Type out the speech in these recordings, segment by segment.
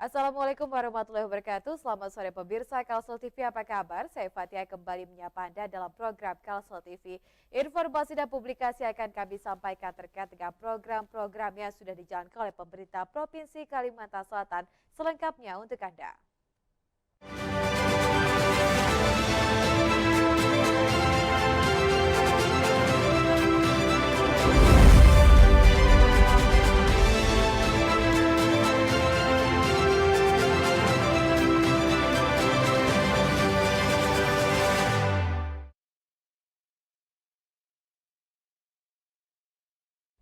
Assalamualaikum warahmatullahi wabarakatuh. Selamat sore pemirsa Kalsel TV, apa kabar? Saya Fatia kembali menyapa Anda dalam program Kalsel TV. Informasi dan publikasi akan kami sampaikan terkait dengan program-program yang sudah dijalankan oleh pemerintah Provinsi Kalimantan Selatan. Selengkapnya untuk Anda.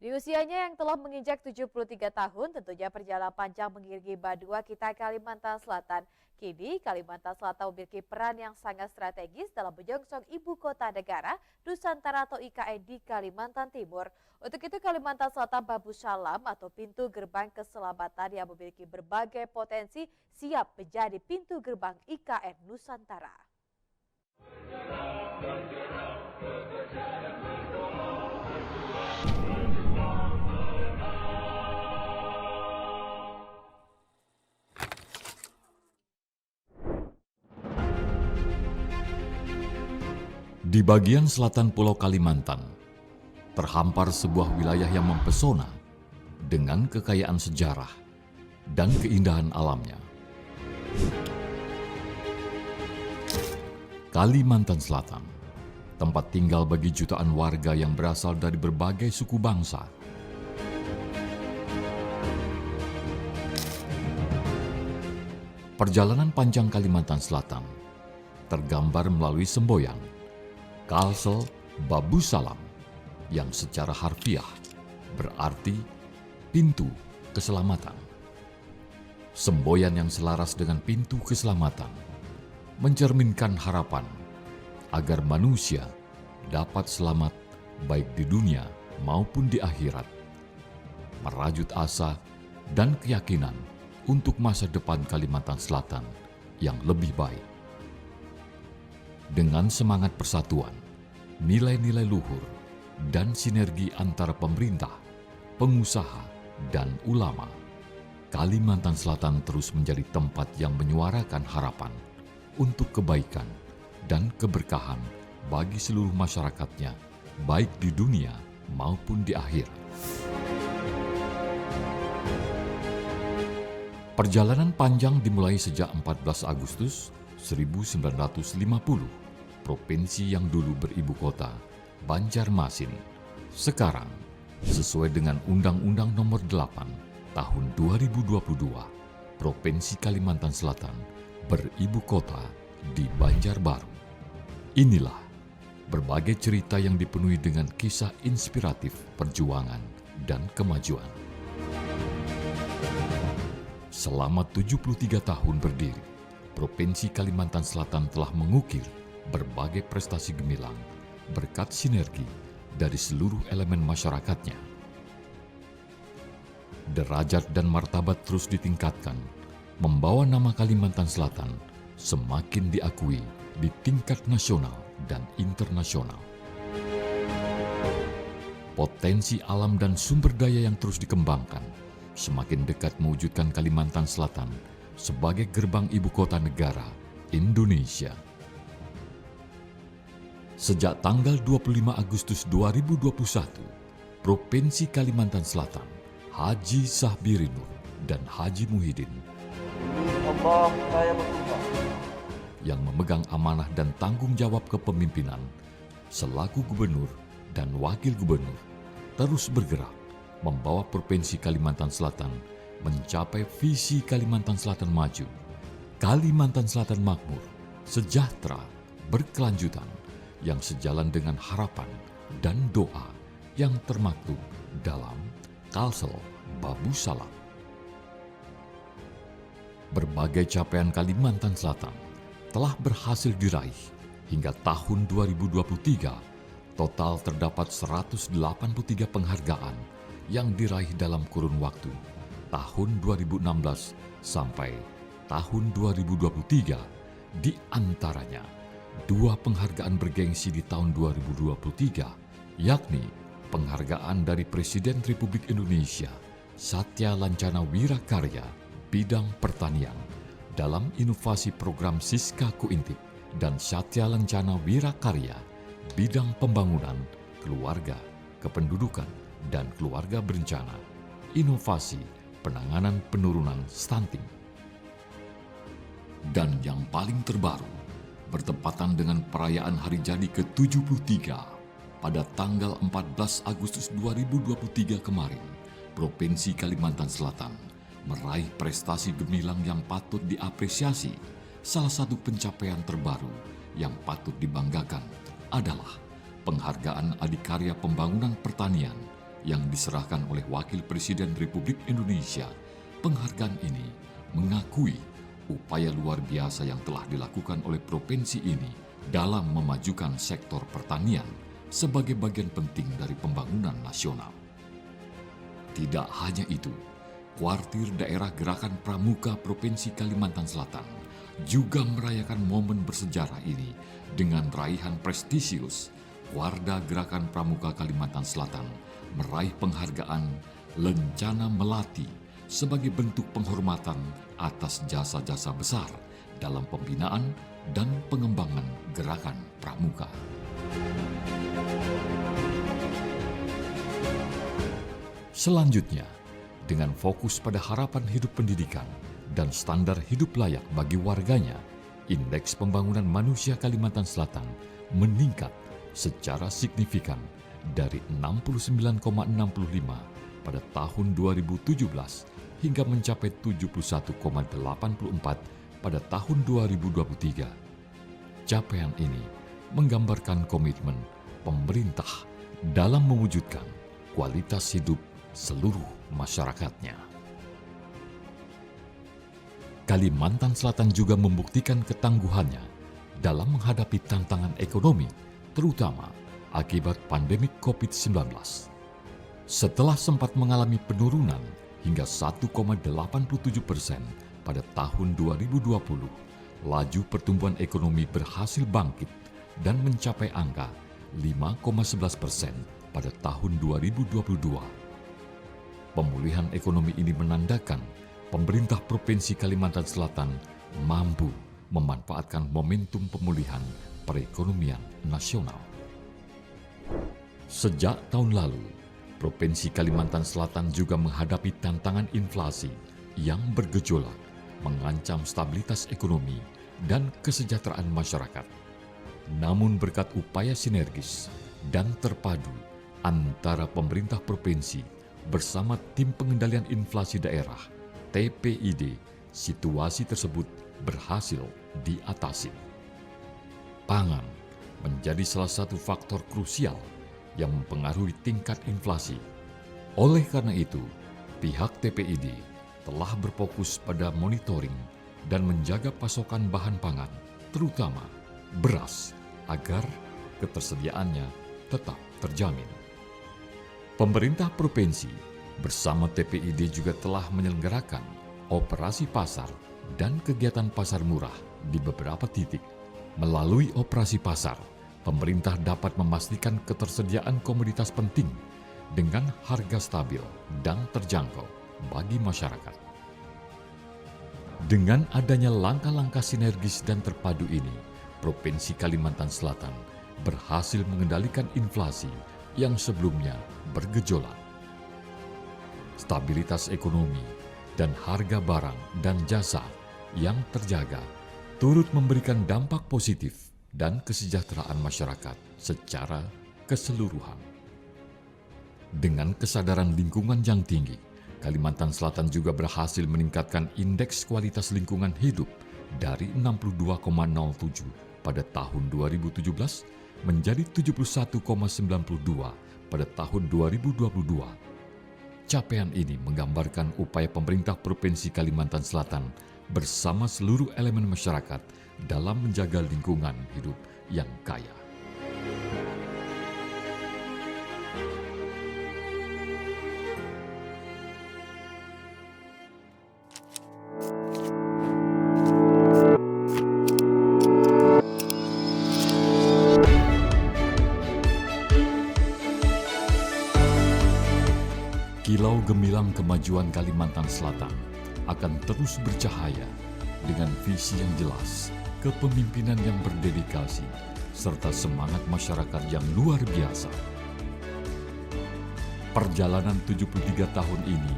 Di usianya yang telah menginjak 73 tahun, tentunya perjalanan panjang mengiringi Badua kita Kalimantan Selatan. Kini, Kalimantan Selatan memiliki peran yang sangat strategis dalam menyongsong ibu kota negara Nusantara atau IKN di Kalimantan Timur. Untuk itu, Kalimantan Selatan Babu Salam atau pintu gerbang keselamatan yang memiliki berbagai potensi siap menjadi pintu gerbang IKN Nusantara. Di bagian selatan Pulau Kalimantan, terhampar sebuah wilayah yang mempesona dengan kekayaan sejarah dan keindahan alamnya. Kalimantan Selatan, tempat tinggal bagi jutaan warga yang berasal dari berbagai suku bangsa. Perjalanan panjang Kalimantan Selatan tergambar melalui semboyan Kalsel Babu Salam yang secara harfiah berarti pintu keselamatan. Semboyan yang selaras dengan pintu keselamatan mencerminkan harapan agar manusia dapat selamat baik di dunia maupun di akhirat, merajut asa dan keyakinan untuk masa depan Kalimantan Selatan yang lebih baik. Dengan semangat persatuan, nilai-nilai luhur, dan sinergi antara pemerintah, pengusaha, dan ulama, Kalimantan Selatan terus menjadi tempat yang menyuarakan harapan untuk kebaikan dan keberkahan bagi seluruh masyarakatnya, baik di dunia maupun di akhir. Perjalanan panjang dimulai sejak 14 Agustus 1950, provinsi yang dulu beribu kota, Banjarmasin. Sekarang, sesuai dengan Undang-Undang Nomor 8 Tahun 2022, Provinsi Kalimantan Selatan beribu kota di Banjarbaru. Inilah berbagai cerita yang dipenuhi dengan kisah inspiratif perjuangan dan kemajuan. Selama 73 tahun berdiri, Provinsi Kalimantan Selatan telah mengukir berbagai prestasi gemilang berkat sinergi dari seluruh elemen masyarakatnya. Derajat dan martabat terus ditingkatkan, membawa nama Kalimantan Selatan semakin diakui di tingkat nasional dan internasional. Potensi alam dan sumber daya yang terus dikembangkan semakin dekat mewujudkan Kalimantan Selatan sebagai gerbang ibu kota negara Indonesia. Sejak tanggal 25 Agustus 2021, Provinsi Kalimantan Selatan, Haji Sahbiri Nur dan Haji Muhyiddin yang memegang amanah dan tanggung jawab kepemimpinan selaku gubernur dan wakil gubernur terus bergerak membawa Provinsi Kalimantan Selatan mencapai visi Kalimantan Selatan maju, Kalimantan Selatan makmur, sejahtera, berkelanjutan, yang sejalan dengan harapan dan doa yang termaktub dalam Kalsel Babu Salam. Berbagai capaian Kalimantan Selatan telah berhasil diraih hingga tahun 2023. Total terdapat 183 penghargaan yang diraih dalam kurun waktu tahun 2016 sampai tahun 2023, di antaranya 2 penghargaan bergengsi di tahun 2023, yakni penghargaan dari Presiden Republik Indonesia Satya Lancana Wirakarya bidang pertanian dalam inovasi program Siska Kuintip dan Satya Lencana Wirakarya bidang pembangunan, keluarga, kependudukan, dan keluarga berencana, inovasi, penanganan penurunan stunting. Dan yang paling terbaru, bertepatan dengan perayaan hari jadi ke-73 pada tanggal 14 Agustus 2023 kemarin, Provinsi Kalimantan Selatan meraih prestasi gemilang yang patut diapresiasi. Salah satu pencapaian terbaru yang patut dibanggakan adalah penghargaan Adikarya Pembangunan Pertanian yang diserahkan oleh Wakil Presiden Republik Indonesia. Penghargaan ini mengakui upaya luar biasa yang telah dilakukan oleh provinsi ini dalam memajukan sektor pertanian sebagai bagian penting dari pembangunan nasional. Tidak hanya itu, Kuartir Daerah Gerakan Pramuka Provinsi Kalimantan Selatan juga merayakan momen bersejarah ini dengan raihan prestisius. Warda Gerakan Pramuka Kalimantan Selatan meraih penghargaan Lencana Melati sebagai bentuk penghormatan atas jasa-jasa besar dalam pembinaan dan pengembangan gerakan pramuka. Selanjutnya, dengan fokus pada harapan hidup pendidikan dan standar hidup layak bagi warganya, Indeks Pembangunan Manusia Kalimantan Selatan meningkat secara signifikan dari 69,65 pada tahun 2017 hingga mencapai 71,84 pada tahun 2023. Capaian ini menggambarkan komitmen pemerintah dalam mewujudkan kualitas hidup seluruh masyarakatnya. Kalimantan Selatan juga membuktikan ketangguhannya dalam menghadapi tantangan ekonomi, terutama akibat pandemi COVID-19. Setelah sempat mengalami penurunan hingga 1,87% pada tahun 2020, laju pertumbuhan ekonomi berhasil bangkit dan mencapai angka 5,11% pada tahun 2022. Pemulihan ekonomi ini menandakan pemerintah Provinsi Kalimantan Selatan mampu memanfaatkan momentum pemulihan perekonomian nasional. Sejak tahun lalu, Provinsi Kalimantan Selatan juga menghadapi tantangan inflasi yang bergejolak, mengancam stabilitas ekonomi dan kesejahteraan masyarakat. Namun berkat upaya sinergis dan terpadu antara pemerintah provinsi bersama Tim Pengendalian Inflasi Daerah (TPID), situasi tersebut berhasil diatasi. Pangan menjadi salah satu faktor krusial yang mempengaruhi tingkat inflasi. Oleh karena itu, pihak TPID telah berfokus pada monitoring dan menjaga pasokan bahan pangan, terutama beras, agar ketersediaannya tetap terjamin. Pemerintah provinsi bersama TPID juga telah menyelenggarakan operasi pasar dan kegiatan pasar murah di beberapa titik. Melalui operasi pasar, pemerintah dapat memastikan ketersediaan komoditas penting dengan harga stabil dan terjangkau bagi masyarakat. Dengan adanya langkah-langkah sinergis dan terpadu ini, Provinsi Kalimantan Selatan berhasil mengendalikan inflasi yang sebelumnya bergejolak. Stabilitas ekonomi dan harga barang dan jasa yang terjaga turut memberikan dampak positif dan kesejahteraan masyarakat secara keseluruhan. Dengan kesadaran lingkungan yang tinggi, Kalimantan Selatan juga berhasil meningkatkan indeks kualitas lingkungan hidup dari 62,07 pada tahun 2017 menjadi 71,92 pada tahun 2022. Capaian ini menggambarkan upaya pemerintah Provinsi Kalimantan Selatan bersama seluruh elemen masyarakat dalam menjaga lingkungan hidup yang kaya. Kilau gemilang kemajuan Kalimantan Selatan akan terus bercahaya dengan visi yang jelas, kepemimpinan yang berdedikasi, serta semangat masyarakat yang luar biasa. Perjalanan 73 tahun ini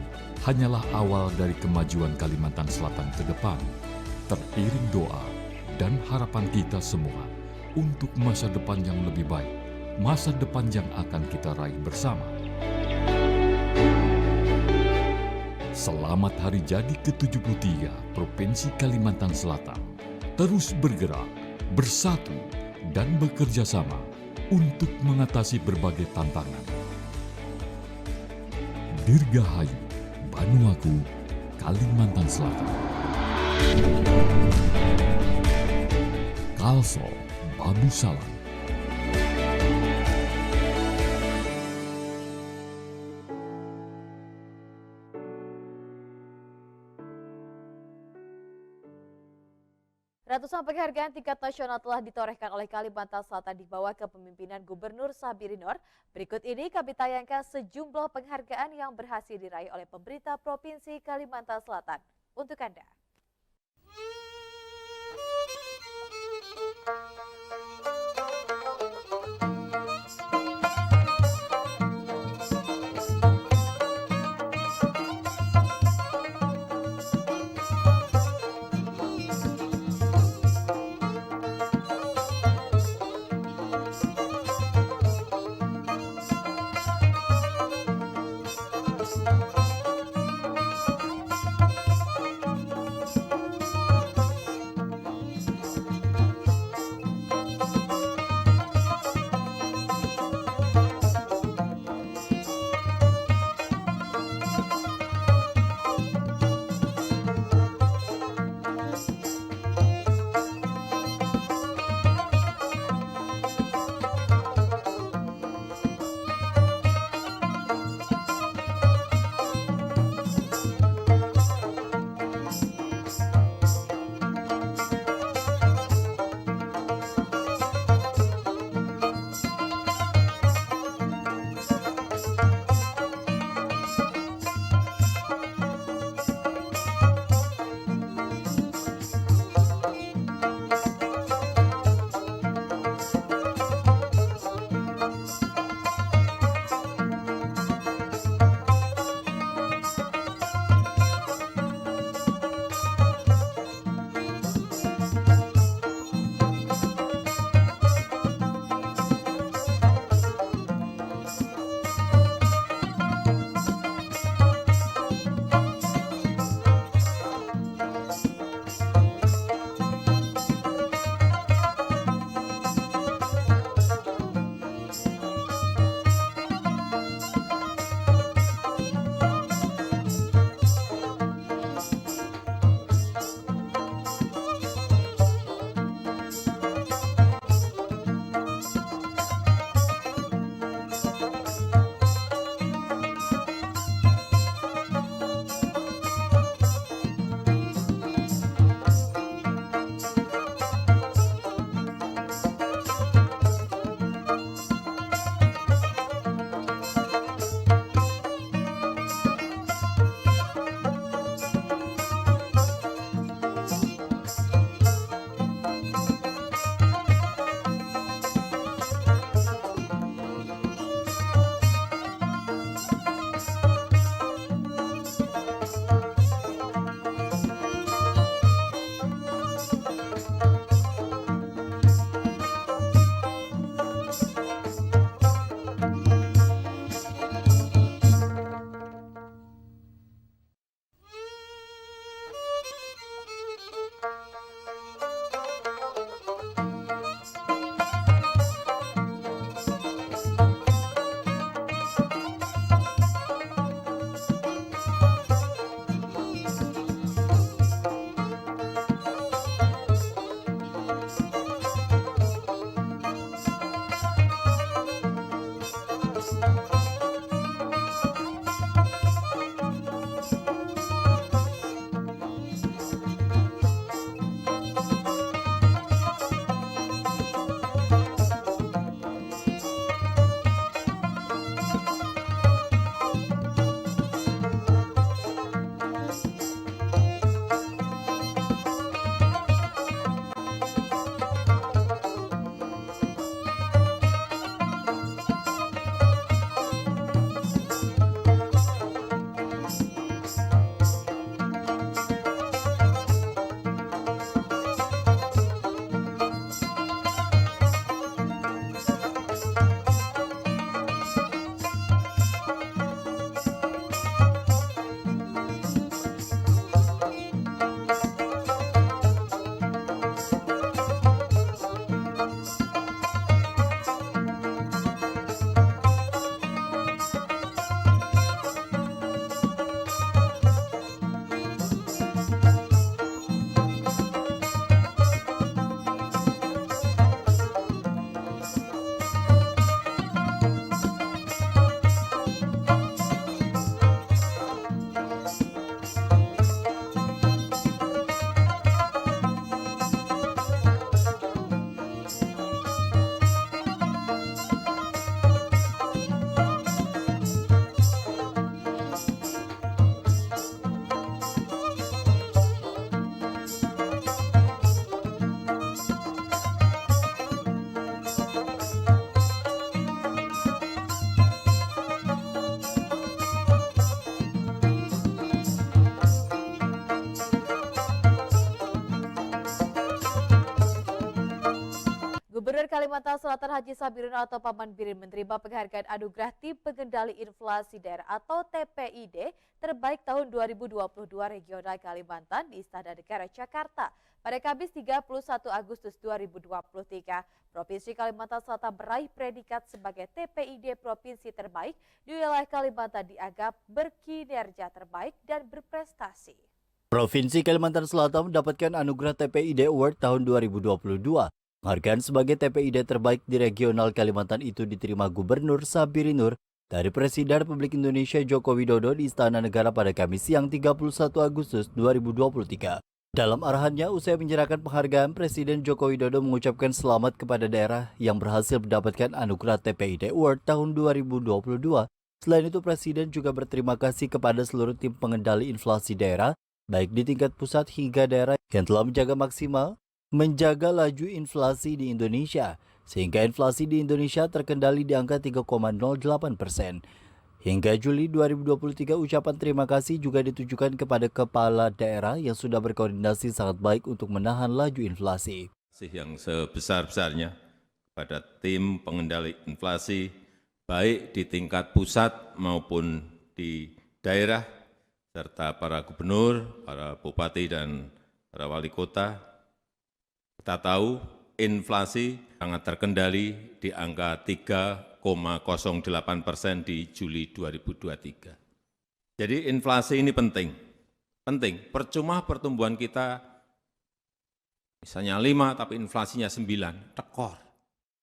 hanyalah awal dari kemajuan Kalimantan Selatan ke depan, teriring doa dan harapan kita semua untuk masa depan yang lebih baik, masa depan yang akan kita raih bersama. Selamat Hari Jadi ke-73 Provinsi Kalimantan Selatan. Terus bergerak, bersatu, dan bekerja sama untuk mengatasi berbagai tantangan. Dirgahayu, Vanuatu, Kalimantan Selatan. Kalso, Babu Salam. Ratusan penghargaan tingkat nasional telah ditorehkan oleh Kalimantan Selatan di bawah kepemimpinan Gubernur Sabirinor. Berikut ini kami tayangkan sejumlah penghargaan yang berhasil diraih oleh pemerintah Provinsi Kalimantan Selatan untuk Anda. Gubernur Kalimantan Selatan Haji Sabirun atau Paman Birin menerima penghargaan anugerah Tim Pengendali Inflasi Daerah atau TPID terbaik tahun 2022 Regional Kalimantan di Istana Negara Jakarta. Pada Kamis 31 Agustus 2023, Provinsi Kalimantan Selatan meraih predikat sebagai TPID Provinsi terbaik di wilayah Kalimantan dianggap berkinerja terbaik dan berprestasi. Provinsi Kalimantan Selatan mendapatkan anugerah TPID Award tahun 2022. Penghargaan sebagai TPID terbaik di regional Kalimantan itu diterima Gubernur Sabirin Nur dari Presiden Republik Indonesia Joko Widodo di Istana Negara pada Kamis siang 31 Agustus 2023. Dalam arahannya, usai menyerahkan penghargaan, Presiden Joko Widodo mengucapkan selamat kepada daerah yang berhasil mendapatkan anugerah TPID Award tahun 2022. Selain itu, Presiden juga berterima kasih kepada seluruh tim pengendali inflasi daerah, baik di tingkat pusat hingga daerah yang telah menjaga laju inflasi di Indonesia, sehingga inflasi di Indonesia terkendali di angka 3,08%. Hingga Juli 2023, ucapan terima kasih juga ditujukan kepada kepala daerah yang sudah berkoordinasi sangat baik untuk menahan laju inflasi. Yang sebesar-besarnya kepada tim pengendali inflasi, baik di tingkat pusat maupun di daerah, serta para gubernur, para bupati, dan para wali kota. Kita tahu inflasi sangat terkendali di angka 3,08% di Juli 2023. Jadi inflasi ini penting. Percuma pertumbuhan kita misalnya 5 tapi inflasinya 9, tekor.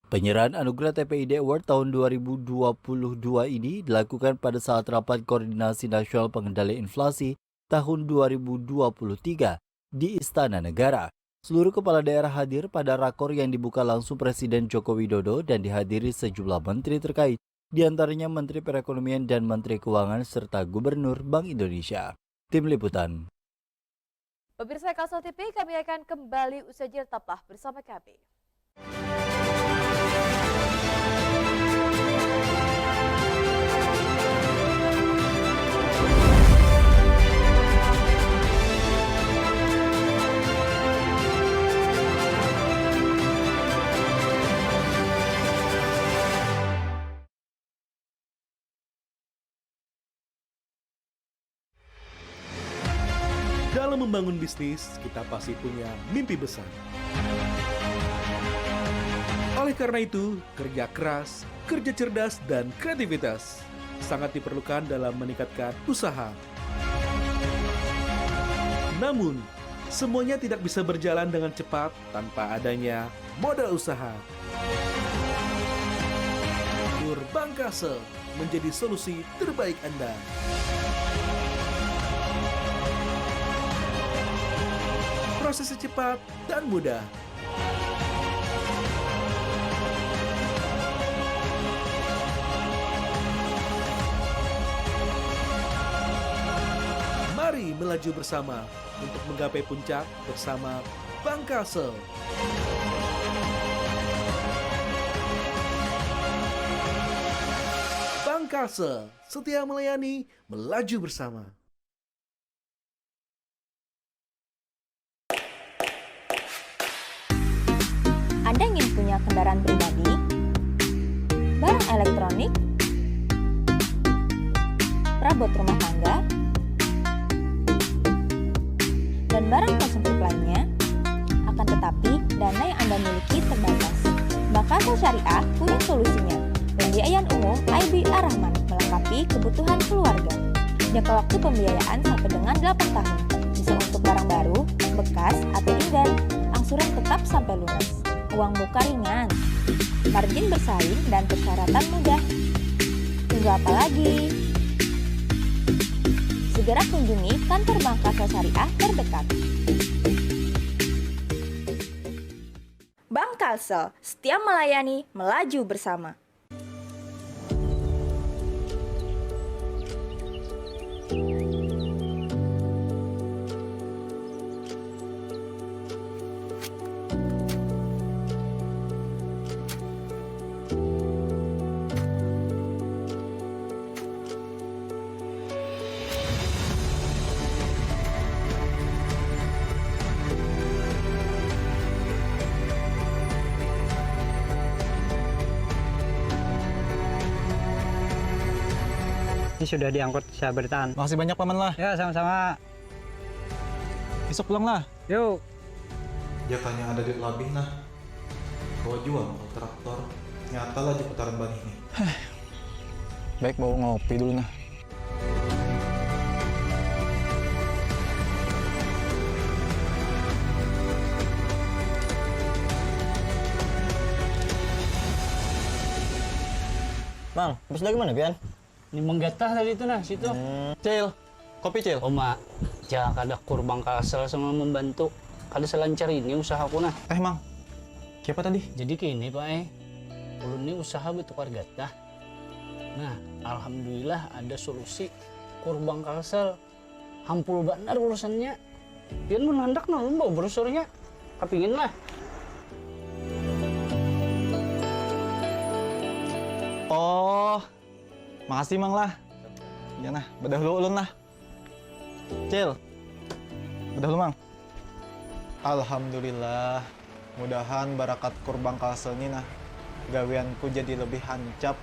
Penyerahan anugerah TPID Award tahun 2022 ini dilakukan pada saat rapat koordinasi nasional pengendalian inflasi tahun 2023 di Istana Negara. Seluruh kepala daerah hadir pada rakor yang dibuka langsung Presiden Joko Widodo dan dihadiri sejumlah menteri terkait, diantaranya Menteri Perekonomian dan Menteri Keuangan serta Gubernur Bank Indonesia. Tim Liputan. Pemirsa Kalsel TV, kami akan kembali usai jeda, tetaplah bersama kami. Dalam membangun bisnis, kita pasti punya mimpi besar. Oleh karena itu, kerja keras, kerja cerdas, dan kreativitas sangat diperlukan dalam meningkatkan usaha. Namun, semuanya tidak bisa berjalan dengan cepat tanpa adanya modal usaha. Nur Bank Kalsel menjadi solusi terbaik Anda. Prosesnya cepat dan mudah. Mari melaju bersama untuk menggapai puncak bersama Bank Kalsel. Bank Kalsel, setia melayani, melaju bersama. Anda ingin punya kendaraan pribadi, barang elektronik, perabot rumah tangga, dan barang konsumtif lainnya, akan tetapi dana yang Anda miliki terbatas. Bank Kalsel Syariah punya solusinya. Pembiayaan umum IB Ar-Rahman melengkapi kebutuhan keluarga. Jangka waktu pembiayaan sampai dengan 8 tahun. Bisa untuk barang baru, bekas, atau indah. Angsuran tetap sampai lunas. Uang muka ringan, margin bersaing, dan persyaratan mudah. Tunggu apa lagi? Segera kunjungi kantor Bank Kalsel Syariah terdekat. Bank Kalsel, setia melayani, melaju bersama. Ini sudah diangkut, saya bertahan. Makasih banyak paman lah. Ya, sama-sama. Besok pulang lah. Yuk. Jakanya ada duit lebih nah. Kau jual kalau traktor. Nyata lah di putaran ban ini. Baik, bawa ngopi dulu nah. Bang, habis lagi mana, Pian? Ini menggatah tadi itu nah, situ. Cil, kopi Cil. Oma, jangan kada kurbang kasel sama membantu. Kada selancar ini usahaku nah. Mang, siapa tadi? Jadi kini Pak ulun ini usaha bertukar gatah. Nah, alhamdulillah ada solusi kurbang kasel. Hampul benar urusannya. Pian mun hendak nah ulun bawa brosurnya. Kapingin lah. Oh, makasih Mang lah. Ya nah, bedah dulu ulun lah. Cil, bedah dulu Mang. Alhamdulillah. Mudahan barakat kurbang kalsel ini nah. Gaweanku jadi lebih hancap.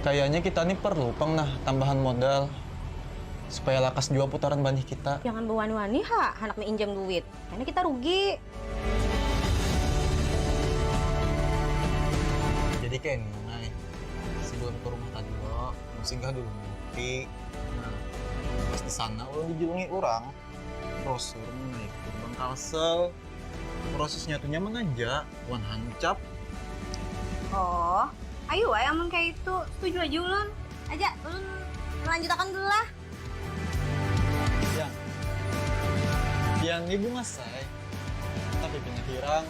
Kayaknya kita nih perlu pang nah tambahan modal. Supaya lakas jua putaran banih kita. Jangan berwani-wani, ha. Anak injam duit. Karena kita rugi. Jadi kan, Nay, sebelum ke rumah tadi lo, singgah dulu ngopi. Nah, pas di sana lo dijulungi orang, brosur mengenai kurbang kalsel. Prosesnya tuh nyaman aja, wan hancap. Oh, ayo ay, amun kayak itu. Setuju aja ulun. Aja, ulun melanjutkan dulu lah. Yang ibu ngasai, tapi punya hirang,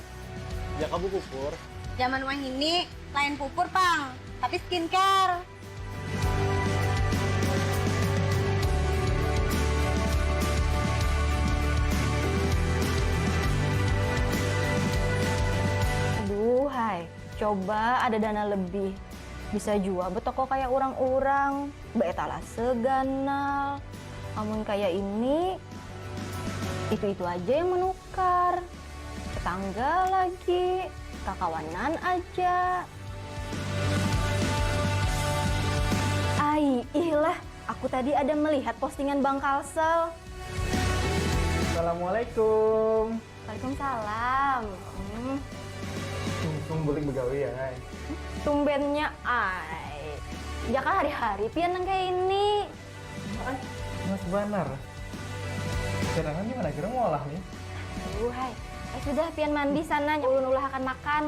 ya kamu pupur. Zaman wah ini, lain pupur, Pang. Tapi skincare. Aduh, hai. Coba ada dana lebih. Bisa jual betoko kayak orang-orang. Baetala seganal. Amun kayak ini, itu-itu aja yang menukar. Tetangga lagi, kakawanan aja. Ilah, aku tadi ada melihat postingan Bang Kalsel. Assalamualaikum. Waalaikumsalam. Tunggu balik begawi ya, Nay. Tumbennya, ay. Jaka hari-hari pian nang kayak ini. Mas Banar. Cadangan gimana kira mau olah nih? Hai. Sudah pian mandi sana, ulun-ulah akan makan.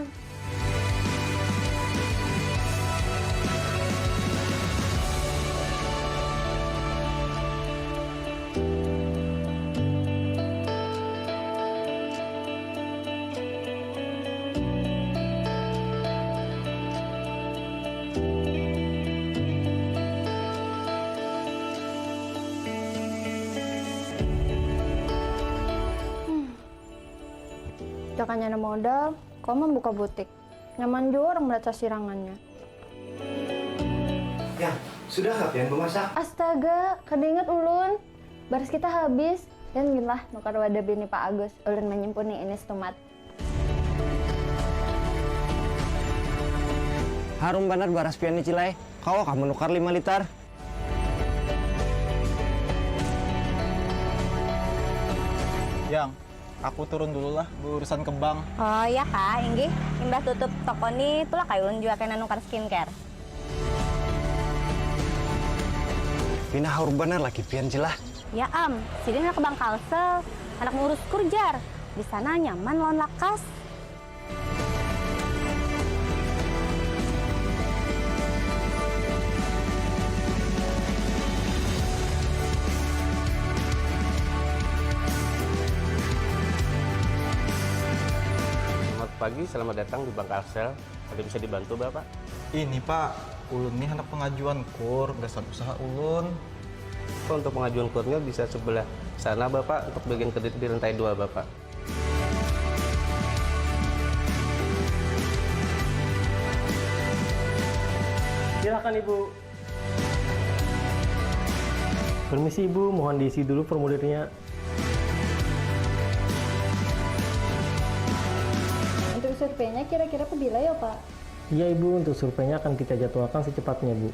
Jakanya ada modal, kau membuka butik. Nyaman juga orang melihat sirangannya. Ya, sudah nggak Pian memasak? Astaga, kada inget ulun. Baris kita habis. Dan gitulah, nukar wadah bini Pak Agus. Ulun menyimpuni ini stomat. Harum benar baras Pian ni Cilai. Kau akan menukar 5 liter. Yang, aku turun dulu lah, berurusan ke bank. Oh iya kak, Inggi. Imbah tutup toko ni, itulah kayak ulun juga kena nukar skincare. Pina harum benar lagi Pian Cilah. Ya sini anak Bang Kalsel, anak ngurus kurjar. Di sana nyaman lawan lakas. Selamat pagi, selamat datang di Bank Kalsel. Ada bisa dibantu Bapak? Ini Pak, ulun nih anak pengajuan kur, dasar usaha ulun. Untuk pengajuan kurnya bisa sebelah sana Bapak, untuk bagian kredit di lantai 2 Bapak. Silakan Ibu. Permisi Ibu, mohon diisi dulu formulirnya. Untuk survei surveinya kira-kira bila ya Pak? Iya Ibu, untuk surveinya akan kita jadwalkan secepatnya Bu.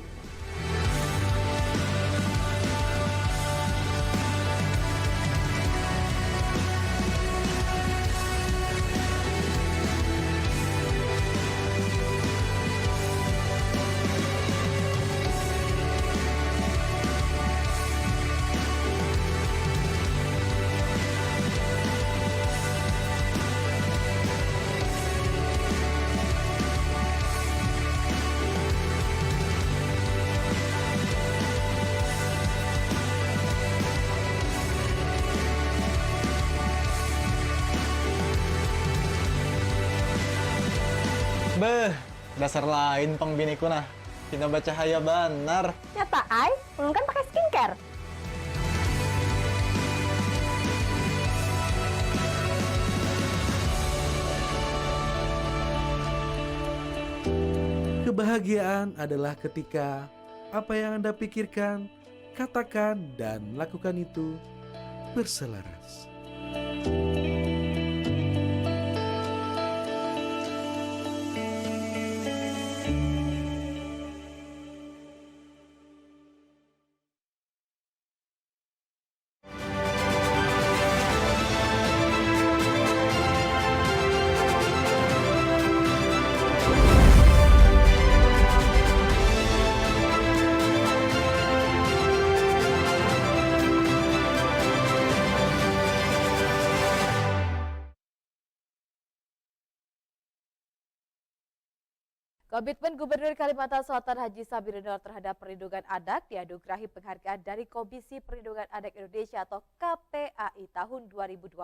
Beh, dasar lain pang biniku nah. Kita baca cahaya banar. Nyata ai, ulun kan pakai skincare. Kebahagiaan adalah ketika apa yang Anda pikirkan, katakan, dan lakukan itu berselaras. Komitmen Gubernur Kalimantan Selatan Haji Sabirinur terhadap perlindungan anak dianugerahi penghargaan dari Komisi Perlindungan Anak Indonesia atau KPAI tahun 2023.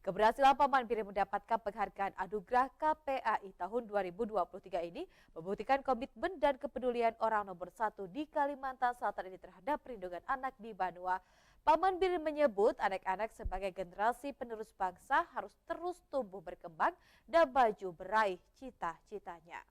Keberhasilan Paman Birin mendapatkan penghargaan anugerah KPAI tahun 2023 ini membuktikan komitmen dan kepedulian orang nomor 1 di Kalimantan Selatan ini terhadap perlindungan anak di Banua. Paman Birin menyebut anak-anak sebagai generasi penerus bangsa harus terus tumbuh berkembang dan maju meraih cita-citanya.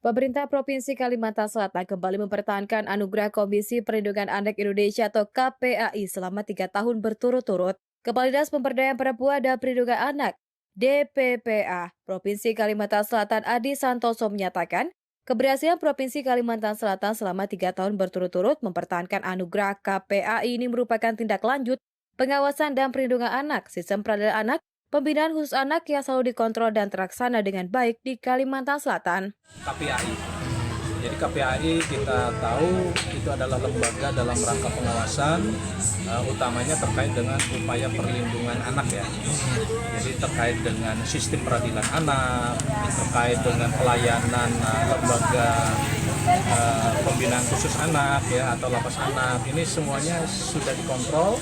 Pemerintah Provinsi Kalimantan Selatan kembali mempertahankan anugerah Komisi Perlindungan Anak Indonesia atau KPAI selama 3 tahun berturut-turut. Kepala Dinas Pemberdayaan Perempuan dan Perlindungan Anak DPPA Provinsi Kalimantan Selatan Adi Santoso menyatakan, keberhasilan Provinsi Kalimantan Selatan selama 3 tahun berturut-turut mempertahankan anugerah KPAI ini merupakan tindak lanjut pengawasan dan perlindungan anak, sistem peradilan anak, pembinaan khusus anak yang selalu dikontrol dan terlaksana dengan baik di Kalimantan Selatan. KPAI. Jadi KPAI kita tahu itu adalah lembaga dalam rangka pengawasan, utamanya terkait dengan upaya perlindungan anak ya. Jadi terkait dengan sistem peradilan anak, terkait dengan pelayanan lembaga pembinaan khusus anak ya atau lapas anak. Ini semuanya sudah dikontrol,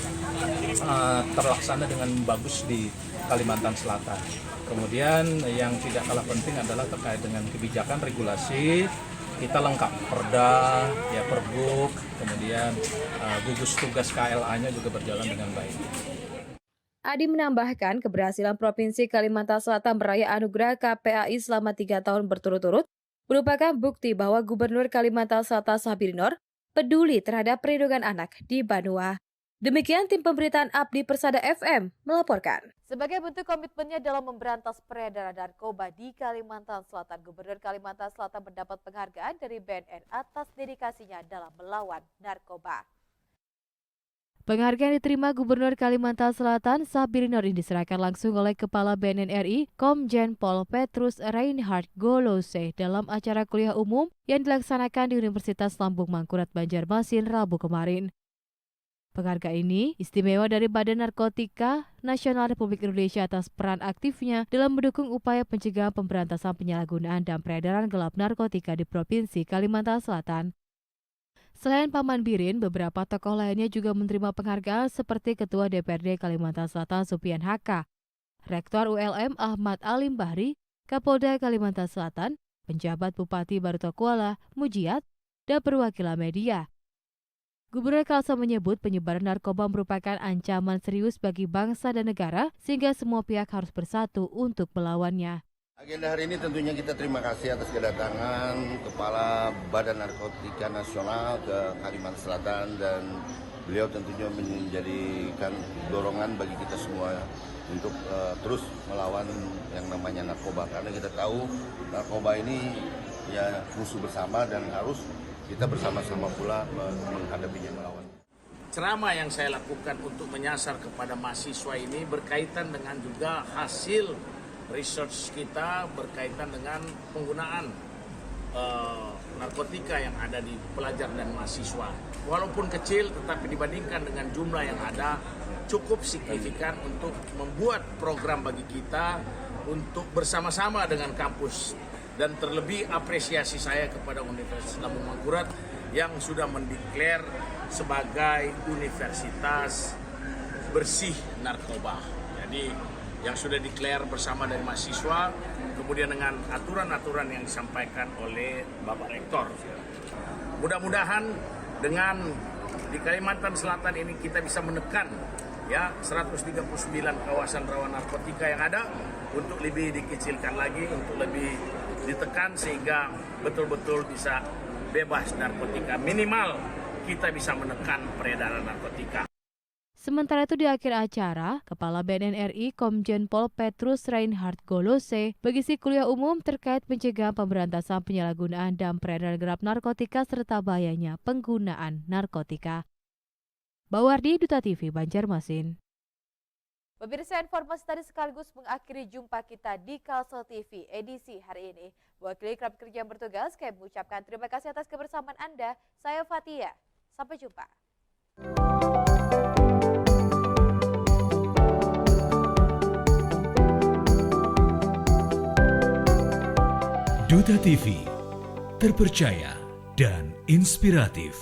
terlaksana dengan bagus di Kalimantan Selatan. Kemudian yang tidak kalah penting adalah terkait dengan kebijakan regulasi. Kita lengkap Perda, ya Pergub, kemudian gugus tugas KLA-nya juga berjalan dengan baik. Adi menambahkan keberhasilan Provinsi Kalimantan Selatan meraih anugerah KPAI selama 3 tahun berturut-turut merupakan bukti bahwa Gubernur Kalimantan Selatan Sabirinur peduli terhadap perlindungan anak di Banua. Demikian tim pemberitaan Abdi Persada FM melaporkan. Sebagai bentuk komitmennya dalam memberantas peredaran narkoba di Kalimantan Selatan, Gubernur Kalimantan Selatan mendapat penghargaan dari BNN atas dedikasinya dalam melawan narkoba. Penghargaan diterima Gubernur Kalimantan Selatan Sabirinur diserahkan langsung oleh Kepala BNN RI Komjen Pol Petrus Reinhard Golose dalam acara kuliah umum yang dilaksanakan di Universitas Lambung Mangkurat Banjarmasin Rabu kemarin. Penghargaan ini istimewa dari Badan Narkotika Nasional Republik Indonesia atas peran aktifnya dalam mendukung upaya pencegahan pemberantasan penyalahgunaan dan peredaran gelap narkotika di Provinsi Kalimantan Selatan. Selain Paman Birin, beberapa tokoh lainnya juga menerima penghargaan seperti Ketua DPRD Kalimantan Selatan Supian Haka, Rektor ULM Ahmad Alim Bahri, Kapolda Kalimantan Selatan, penjabat Bupati Baruto Kuala, Mujiat, dan perwakilan media. Gubernur Kalsel menyebut penyebaran narkoba merupakan ancaman serius bagi bangsa dan negara sehingga semua pihak harus bersatu untuk melawannya. Agenda hari ini tentunya kita terima kasih atas kedatangan Kepala Badan Narkotika Nasional ke Kalimantan Selatan, dan beliau tentunya menjadikan dorongan bagi kita semua untuk terus melawan yang namanya narkoba, karena kita tahu narkoba ini ya musuh bersama dan harus kita bersama-sama pula menghadapinya, melawan. Ceramah yang saya lakukan untuk menyasar kepada mahasiswa ini berkaitan dengan juga hasil research kita berkaitan dengan penggunaan narkotika yang ada di pelajar dan mahasiswa. Walaupun kecil, tetapi dibandingkan dengan jumlah yang ada, cukup signifikan untuk membuat program bagi kita untuk bersama-sama dengan kampus. Dan terlebih apresiasi saya kepada Universitas Lambung Mangkurat yang sudah mendeklar sebagai universitas bersih narkoba. Jadi yang sudah declare bersama dari mahasiswa, kemudian dengan aturan-aturan yang disampaikan oleh Bapak Rektor. Mudah-mudahan dengan di Kalimantan Selatan ini kita bisa menekan ya 139 kawasan rawan narkotika yang ada untuk lebih dikecilkan lagi, untuk lebih ditekan sehingga betul-betul bisa bebas narkotika. Minimal kita bisa menekan peredaran narkotika. Sementara itu di akhir acara, Kepala BNN RI Komjen Pol Petrus Reinhard Golose mengisi kuliah umum terkait pencegahan pemberantasan penyalahgunaan dan peredaran gelap narkotika serta bahayanya penggunaan narkotika. Bawardi, Duta TV, Banjarmasin. Pemirsa, informasi tadi sekaligus mengakhiri jumpa kita di Kalsel TV edisi hari ini. Wakili Kerap Kerja yang bertugas, kami mengucapkan terima kasih atas kebersamaan Anda. Saya Fatia, sampai jumpa. Duta TV, terpercaya dan inspiratif.